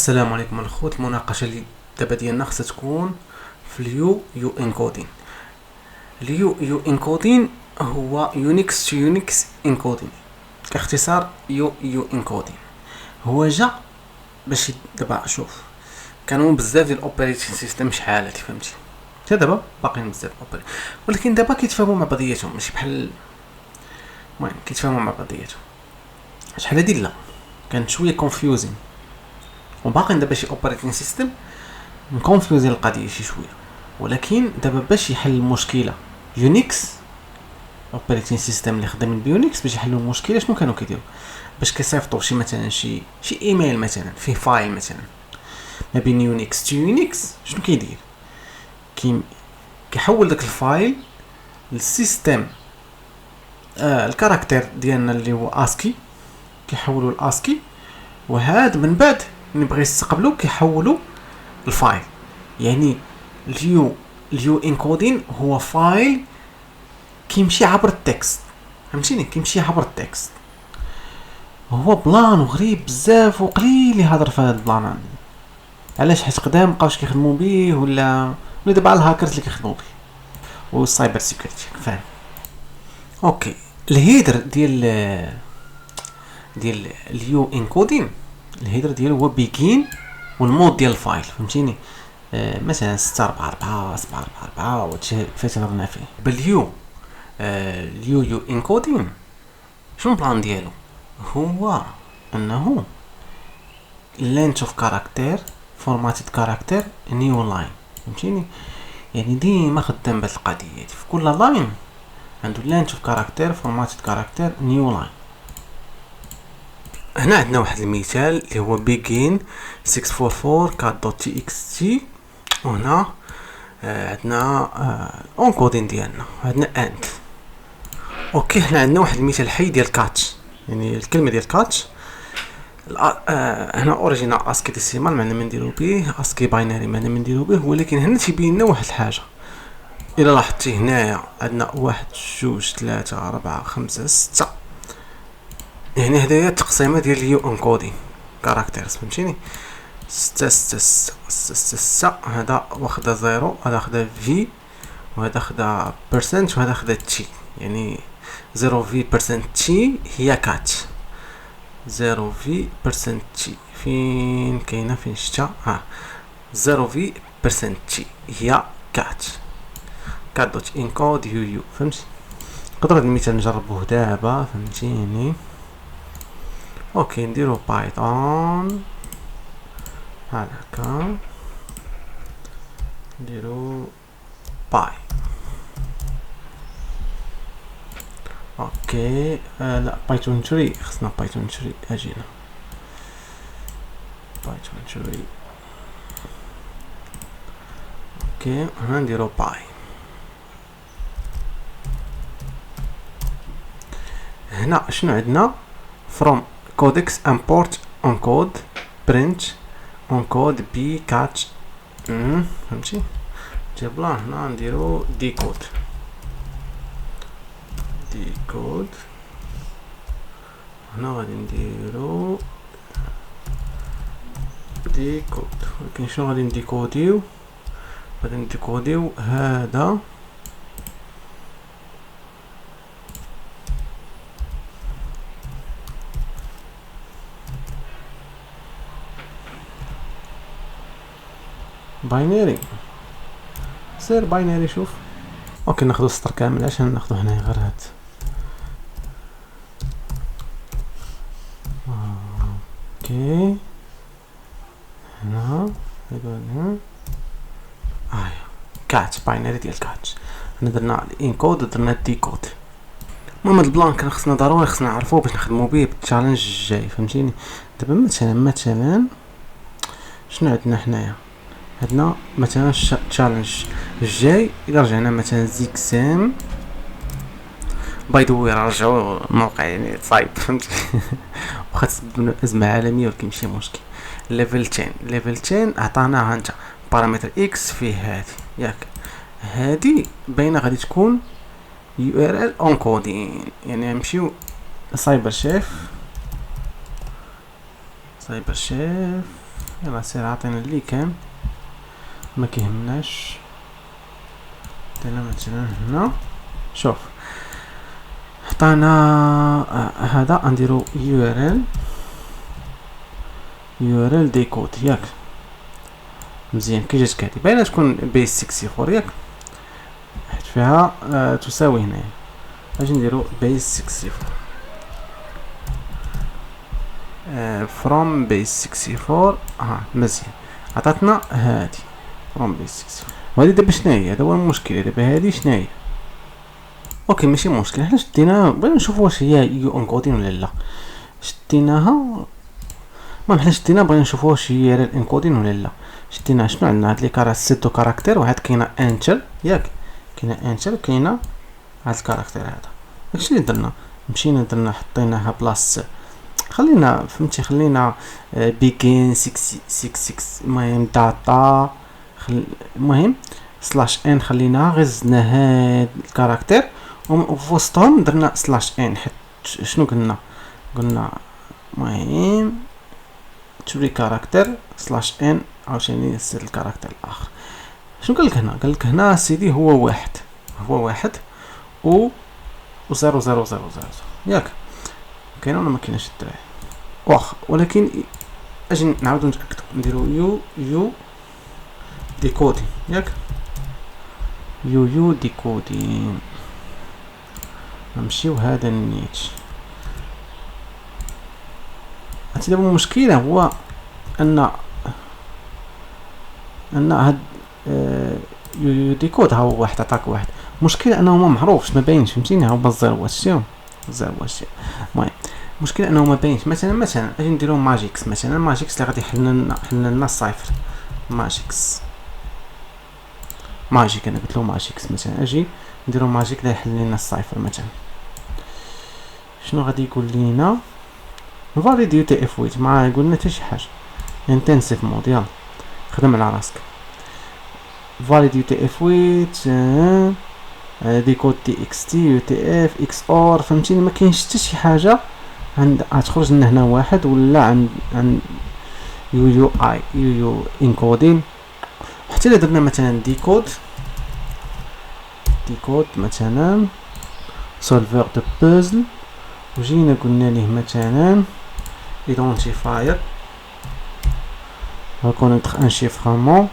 السلام عليكم الخوت. المناقشه اللي دابا ديالنا خصها تكون في اليو انكودين. اليو انكودين هو يونيكس تو يونيكس انكودين، كاختصار يو انكودين. هو جا باش دابا شوف، كانوا بزاف ديال الاوبريتين سيستم شحال هادي فهمتي، حتى دابا باقيين بزاف اوبريت، ولكن دابا كيتفاهموا مع بعضياتهم ماشي بحال المهم كيتفاهموا مع بعضياتهم. شحال هادي لا كانت شويه كونفيوزين، وباقي دابا شي اوبريتين سيستم مكونفيوزين القضيه شي شويه، ولكن دابا باش يحل المشكله يونيكس اوبريتين سيستم اللي خدامين بيونيكس باش يحلوا المشكله شنو كانوا كيديروا؟ باش كيصيفطوا شي مثلا شي ايميل مثلا فيه فايل مثلا ما بين يونيكس تو يونيكس، شنو كيدير؟ كيحول داك الفايل للسيستم الكاركتير ديالنا اللي هو اسكي، كيحولوا لاسكي، وهاد من بعد ملي بغى يستقبلوا كيحولوا الفايل. يعني اليو انكودين هو فايل كيمشي عبر التكست، فهمتيني؟ كيمشي عبر التكست. هو بلان وغريب بزاف وقليل اللي هضر في هذا البلان. علاش؟ حيت قدام مابقاوش كيخدموا به ولا دابا الهاكرز اللي كيخدموا به والسايبر سيكوريتي، فاهم؟ اوكي، الهيدر ديال اليو انكودين، الهيدر ديالو هو بيجين والمود ديال الفايل، فهمتيني؟ مثلا 644 744 وهادشي فاش هضرنا فيه باليو. اليو انكودين شنو البلان ديالو؟ هو انه length of character formatted character new line، فهمتيني؟ يعني ديما خدام بهاد القضيه في كل لاين عنده length of character formatted character new line. هنا عندنا واحد المثال اللي هو begin 644 cat.txt، وهنا عندنا اونكودين ديالنا، عندنا اند. اوكي، هنا عندنا واحد المثال حي ديال كاتش، يعني الكلمه ديال كاتش هنا اوريجينال اسكي ديسيمال معنا ما نديرو به، اسكي باينري معنا ما نديرو به، ولكن هنا تيبين لنا واحد الحاجه. الا لاحظتي هنايا عندنا 1 2 3 4 5 6، يعني هدايا التقسيمه ديال اليو انكودين كاركترز، فهمتيني؟ 6 6 6 6 6 هذا واخدا 0، هذا واخدا في، وهذا خدا بيرسنت، وهذا خدا تي، يعني 0 في بيرسنت تي هي كات. 0 في بيرسنت تي فين كاينه؟ فين شتا؟ 0 في بيرسنت تي هي كات. كات دوت انكود يو، فهمتي؟ نقدر هاد المثال نجربوه دابا، فهمتيني؟ اوكي، نديرو بايثون هكا، نديرو باي. اوكي لا بايثون 3 خصنا بايثون 3 اجينا بايثون 3. اوكي هنا نديرو باي. هنا شنو عندنا؟ from codex import encode print encode b catch، فهمتي؟ جبنا هنا نديرو decode هنا غادي نديرو ديكود، ولكن شنو غادي نديكوديو؟ غادي نديكوديو هذا باينري، سير باينري. شوف اوكي، ناخذ السطر كامل عشان ناخذ هنا غير هاد. اوكي هنا كات باينري ديال كات. هنا درنا الانكود ودرنا الديكود. المهم هاد البلان كان خصنا ضروري نعرفوه باش نخدمو به بالتشالنج الجاي، فهمتيني؟ دابا مثلا شنو عندنا حنايا؟ عندنا مثلا التشالنج الجاي الا رجعنا مثلا زيكسام باي ذا واي رجعوا الموقع يعني صايب، فهمتي؟ واخا تسبب ازمه عالميه ولكن ماشي مشكل. ليفل 10 عطاناها انت بارامتر اكس فيه هادي، ياك هادي باينه غادي تكون يو ار ال انكودين، يعني نمشيو سايبر شيف يلا سير عطينا اللي كان ما كيهمناش. عطينا مثلا هنا شوف عطانا هذا نديرو URL ديكود ياك مزيان. كي جاتك هادي باينه تكون بيس 64 ياك حيت فيها تساوي هنايا. اجي نديرو بيس 64 from base 64 مزيان. عطاتنا هادي from base 64 وهادي دابا شناهي؟ هذا هو المشكل دابا. هادي شناهي؟ اوكي ماشي مشكل. حنا شديناها بغينا نشوفو واش هي يو انكودين ولا لا. شديناها المهم حنا شديناها بغينا نشوفو واش هي الانكودين ولا لا. شدينا شنو عندنا؟ هاد لي كارا سيتو كاركتير وعاد كاينه انتر ياك كاينه انتر وكاينه هاد الكاركتير هذا. داكشي اللي درنا مشينا درنا حطيناها بلاص خلينا فهمتي خلينا بيجين 666 المهم داتا المهم سلاش ان خليناها غير زدنا هاد الكاركتير وفي وسطهم درنا سلاش ان حيت شنو قلنا المهم توري كاركتير سلاش ان عاوتاني نسيت الكاركتير الاخر. شنو قالك هنا؟ قالك هنا سيدي هو واحد و 0000 ياك كاينه ولا ما كايناش الدراري؟ واخا ولكن اجي نعاودو نتاكدو نديرو يو ديكودين ياك يو ديكودين. نمشيو هذا النيت. هادي دابا المشكله هو ان هاد يو ديكود ها هو واحد عطاك واحد. المشكله انه ما معروفش ما باينش فهمتيني. ها هو الزروات شتيهم الزروات. المهم المشكله انه ما باينش. مثلا اجي نديرو ماجيكس مثلا ماجيكس اللي غادي يحل لنا الصفر ماجيك انا قلت له ماجيكس مثلا اجي نديرو ماجيك اللي يحل لنا الصفر مثلا. شنو غادي يقول لينا؟ فاليد يو تي اف ويت ما يقول لنا حتى شي حاجه. انتنسيف مود يلا خدم على راسك. فاليد يو تي اف ويت ديكود تي اكس تي يو تي اف اكس اور فهمتيني. ما كاينش حتى شي حاجه عند غتخرج لنا هنا واحد ولا عند يو اي يو انكودين. حتى الا درنا مثلا ديكود مثلا سولفر دو بازل وجينا قلنا ليه مثلا ايدونتيفاير ريكونيتر ان شيفرمون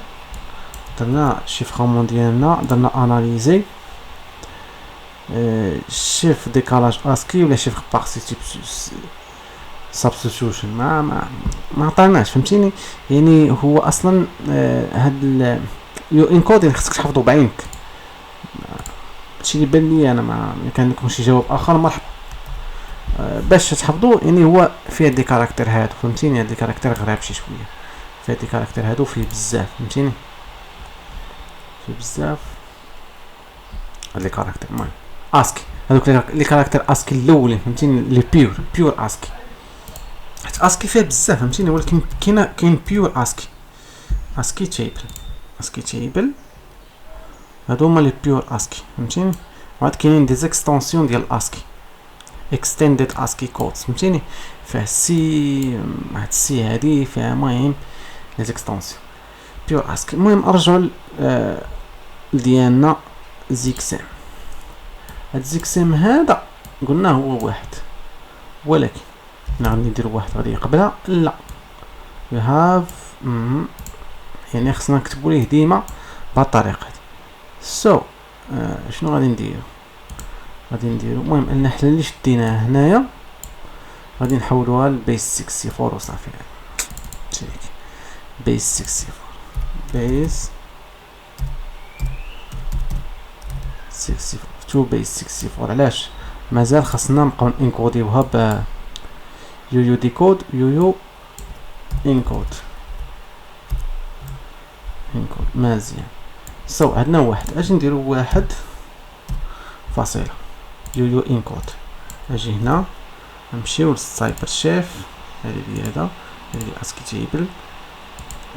درنا شيفرمون ديالنا درنا اناليزي شيف ديكالاج اسكي ولا شيف سبستيوشن ما عطاناش فهمتيني. يعني هو اصلا هاد يو انكودين خصك تحفظو بعينك. هادشي اللي بان لي انا ما كان لكم شي جواب اخر مرحبا باش تحفظو. يعني هو فيه دي كاركتير هادو فهمتيني. هاد دي كاركتير غراب شي شويه. فيه دي كاركتير هادو فيه بزاف فهمتيني. فيه بزاف هاد لي كاركتير. المهم اسكي هادوك لي كاركتير اسكي الاولين فهمتيني لي بيور اسكي. حيت اسكي فيه بزاف فهمتيني ولكن كاين بيور اسكي تيبل هادو هما لي بيور اسكي فهمتيني. وعاد كاينين دي زيكستونسيون ديال اسكي extended ASCII codes فهمتيني. فيه سي هاد السي هادي فيها المهم لي زيكستونسيون بيور اسكي. المهم ارجعوا ديالنا زيكسام. هاد زيكسام هذا قلنا هو واحد ولكن غادي نديرو واحد غادي يقبلها لا you have يعني خصنا نكتبو ليه ديما بهاد الطريقه هادي. شنو غادي نديرو المهم ان حنا اللي شديناه هنايا غادي نحولوها لبيس 64 وصافي. تشيك بيس 64 بيس 64 تو بيس 64. علاش مازال خاصنا نبقاو انكوديوها ب يو ديكود يو انكود مزيان. عندنا واحد اجي نديرو واحد فاصله يو انكود. اجي هنا نمشيو للسايبر شيف هادي هذا هادي اسكي تيبل.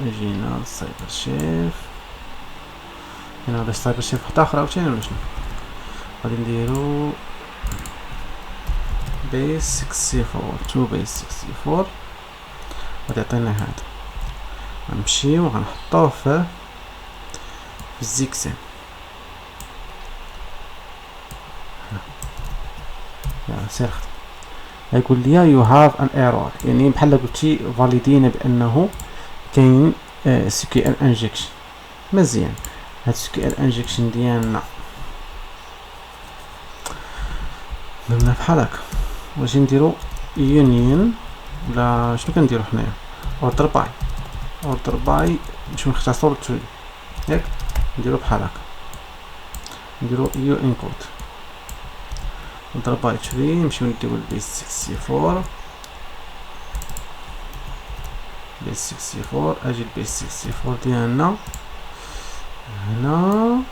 اجي هنا للسايبر شيف هنا هذا السايبر شيف واحد اخر عاوتاني ولا شنو. غادي نديرو بيس 64 تو بيس 64 غادي يعطينا هذا غنمشيو غنحطوه في الزيكسين. سير يقول لي you have an error، يعني بحال قلتي فاليدينا بانه كاين SQL injection. مزيان، هاد SQL injection ديالنا درنا بحال هكا، واش نديرو union ولا شنو كنديرو حنايا؟ order by باش نختصرو التولي ياك، نديرو بحال هكا، نديرو u encode order by tree، نمشيو نديرو البيس 64 بيس 64. اجي البيس 64 ديالنا هنا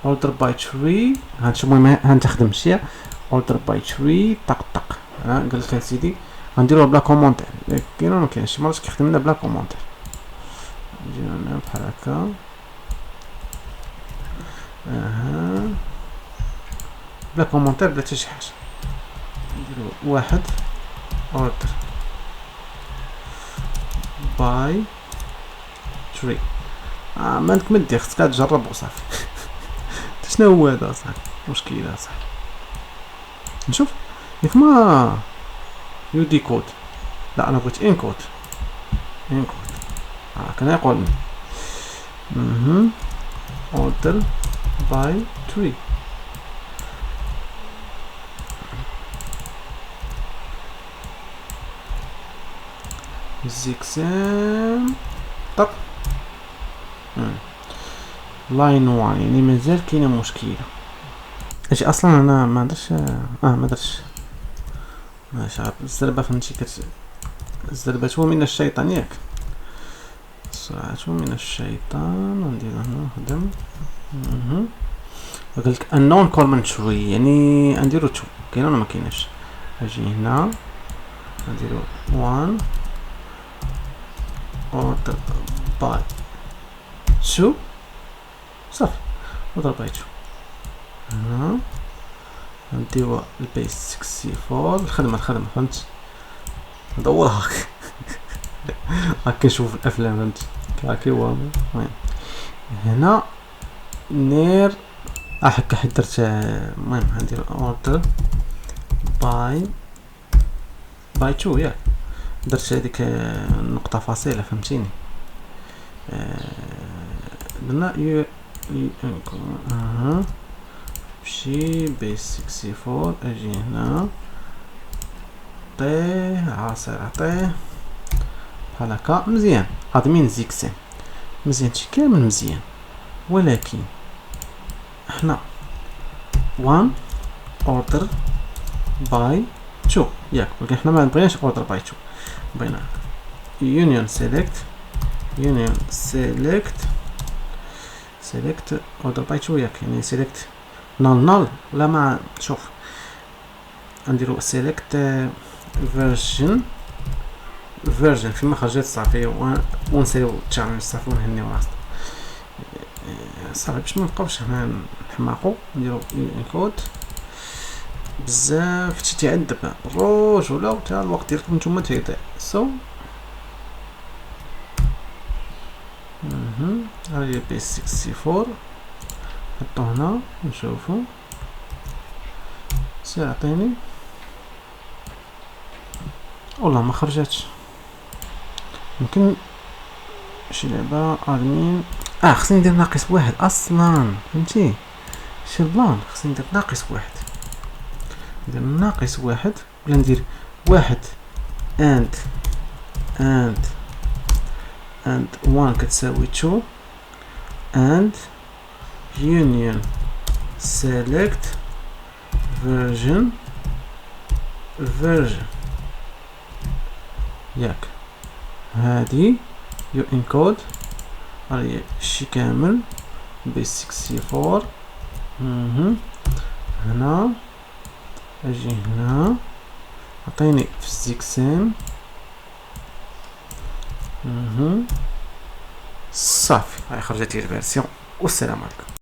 order by tree. هانشوف المهم هنتخدم شي order by tree طق طق. قلت لك سيدي غنديروها بلا كومونتير، كاين ولا مكاينش؟ شي مرات كيخدم لنا بلا كومونتير. نجي هنا بحال هكا بلا كومونتير بلا حتى شي حاجه. نديرو واحد order by tree. مالك مدي خصك تجرب وصافي. شنو هو هذا صاحبي؟ مشكل هذا صاحبي. نشوف ياك ما يو دي كود. لا انا بغيت انكود كان يقول order by tree. زيكسام طق لاين 1، يعني مازال كاينه مشكله. اجي اصلا انا ما درتش ما درتش ماشي عارف الزربه فهمتي الزربه هو من الشيطان ياك، سرعه من الشيطان. ندير هنا نخدم قلت unknown common tree، يعني نديرو تو كاين ولا ما كايناش. اجي هنا نديرو 1 order by 2 صافي order by 2. هنا نديرو البيس 64 الخدمه فهمت، ندور هاك هاك نشوف الافلام فهمت هاك هو. المهم هنا نير هكا حيت درت المهم غندير order by 2 ياك، درت هذيك النقطه فاصله فهمتيني. درنا مشي بيس 64. اجي هنا عطيه عاصر عطيه بحال هكا مزيان. ادمين زيكسين مزيان شي كامل مزيان، ولكن احنا 1 order by 2 ياك، ولكن احنا ما بغيناش order by 2، بغينا union select order by 2 ياك، يعني select null ولا ما شوف نديرو select version فيما خرجت صافي ونسيو التشالنج صافي ونهنيو راسنا صافي باش ما نبقاوش هنا نحماقو. نديرو انكود بزاف شي تعذب الروج ولا حتى الوقت ديالكم نتوما تيضيع. هاهي بيس 64 نحطو هنا نشوفو. سير عطيني والله ما خرجتش، يمكن شي لعبة ادمين. خصني ندير ناقص واحد اصلا فهمتي شي بلان، خصني ندير ناقص واحد، ندير ناقص واحد ولا ندير واحد and 1 كتساوي 2 and union select version ياك. هادي يو انكود هاي شي كامل بيس 64. هنا اجي هنا عطيني في الزيكسين صافي هاي خرجت لي الفيرسيون. والسلام عليكم.